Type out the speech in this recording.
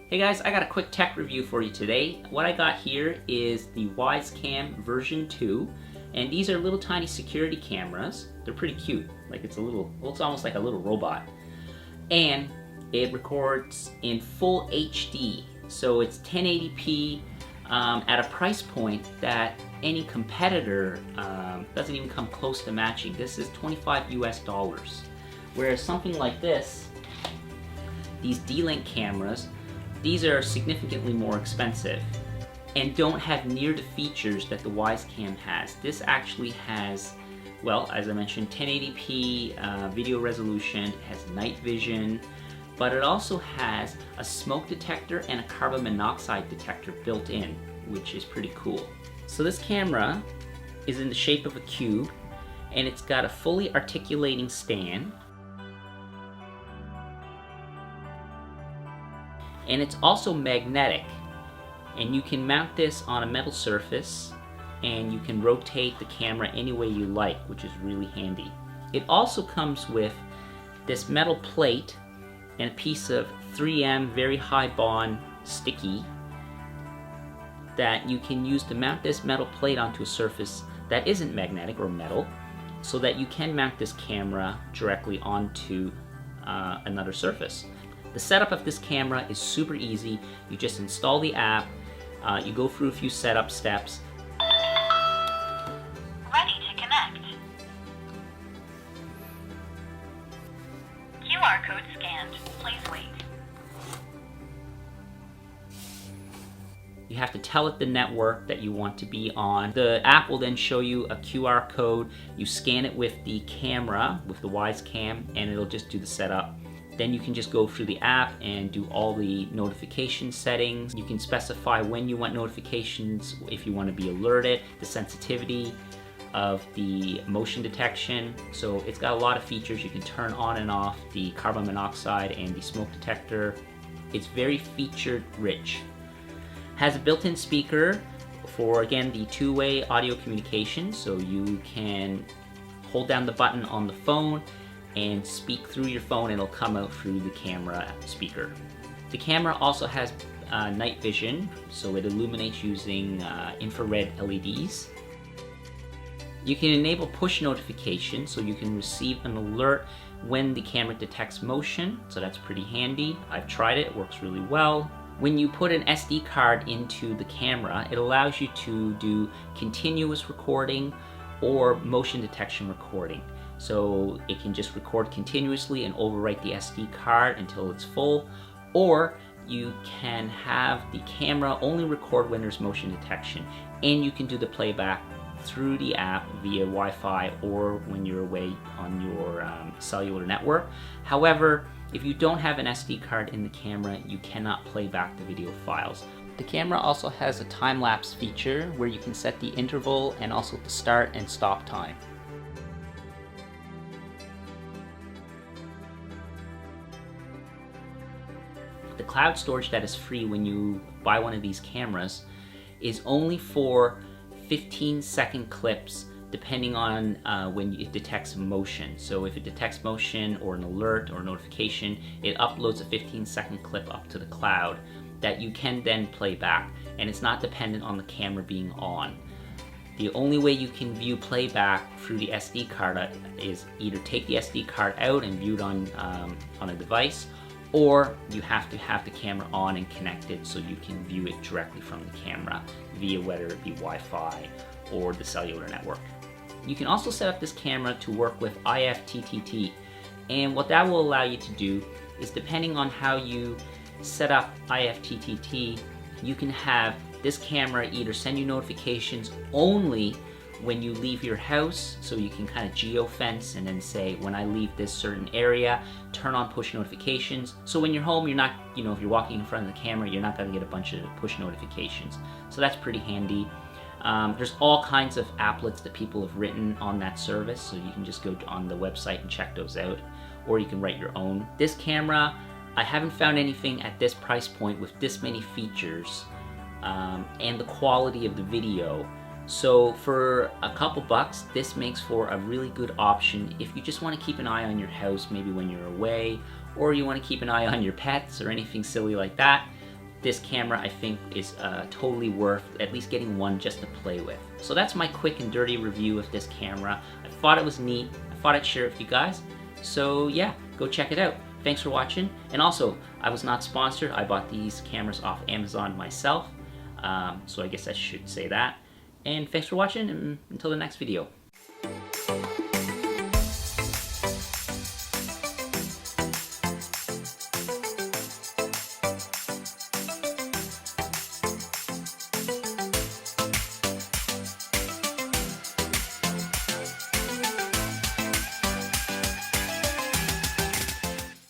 Hey guys, I got a quick tech review for you today. What I got here is the Wyze Cam version 2, and these are little tiny security cameras. They're pretty cute. Like it's almost like a little robot. And it records in full HD, so it's 1080p at a price point that any competitor doesn't even come close to matching. This is $25 US. Whereas something like this, these D-Link cameras, these are significantly more expensive and don't have near the features that the Wyze Cam has. This actually has, well, as I mentioned, 1080p video resolution, it has night vision, but it also has a smoke detector and a carbon monoxide detector built in, which is pretty cool. So this camera is in the shape of a cube, and it's got a fully articulating stand, and it's also magnetic, and you can mount this on a metal surface and you can rotate the camera any way you like, which is really handy. It also comes with this metal plate and a piece of 3M very high bond sticky that you can use to mount this metal plate onto a surface that isn't magnetic or metal, so that you can mount this camera directly onto another surface. The setup of this camera is super easy. You just install the app, you go through a few setup steps. Ready to connect. QR code scanned. Please wait. You have to tell it the network that you want to be on. The app will then show you a QR code. You scan it with the camera, with the Wyze Cam, and it'll just do the setup. Then you can just go through the app and do all the notification settings. You can specify when you want notifications, if you want to be alerted, the sensitivity of the motion detection. So it's got a lot of features. You can turn on and off the carbon monoxide and the smoke detector. It's very feature rich. Has a built-in speaker for, again, the two-way audio communication, so you can hold down the button on the phone and speak through your phone, and it'll come out through the camera speaker. The camera also has night vision, so it illuminates using infrared LEDs. You can enable push notifications, so you can receive an alert when the camera detects motion, so that's pretty handy. I've tried it, it works really well. When you put an SD card into the camera, it allows you to do continuous recording or motion detection recording. So it can just record continuously and overwrite the SD card until it's full, or you can have the camera only record when there's motion detection, and you can do the playback through the app via Wi-Fi or when you're away on your cellular network. However, if you don't have an SD card in the camera, you cannot play back the video files. The camera also has a time-lapse feature where you can set the interval and also the start and stop time. The cloud storage that is free when you buy one of these cameras is only for 15-second clips, depending on when it detects motion. So if it detects motion or an alert or notification, it uploads a 15-second clip up to the cloud that you can then play back, and it's not dependent on the camera being on. The only way you can view playback through the SD card is either take the SD card out and view it on a device, or you have to have the camera on and connected so you can view it directly from the camera via whether it be Wi-Fi or the cellular network. You can also set up this camera to work with IFTTT, and what that will allow you to do is, depending on how you set up IFTTT, you can have this camera either send you notifications only when you leave your house, so you can kind of geo-fence and then say, when I leave this certain area, turn on push notifications. So when you're home, you're not, if you're walking in front of the camera, you're not going to get a bunch of push notifications. So that's pretty handy. There's all kinds of applets that people have written on that service, so you can just go on the website and check those out, or you can write your own. This camera, I haven't found anything at this price point with this many features and the quality of the video. So for a couple bucks, this makes for a really good option if you just want to keep an eye on your house, maybe when you're away, or you want to keep an eye on your pets or anything silly like that. this camera I think is totally worth at least getting one just to play with. So that's my quick and dirty review of this camera. I thought it was neat. I thought I'd share it with you guys. So yeah, go check it out. Thanks for watching. And also, I was not sponsored. I bought these cameras off Amazon myself. So I guess I should say that. And thanks for watching, and until the next video.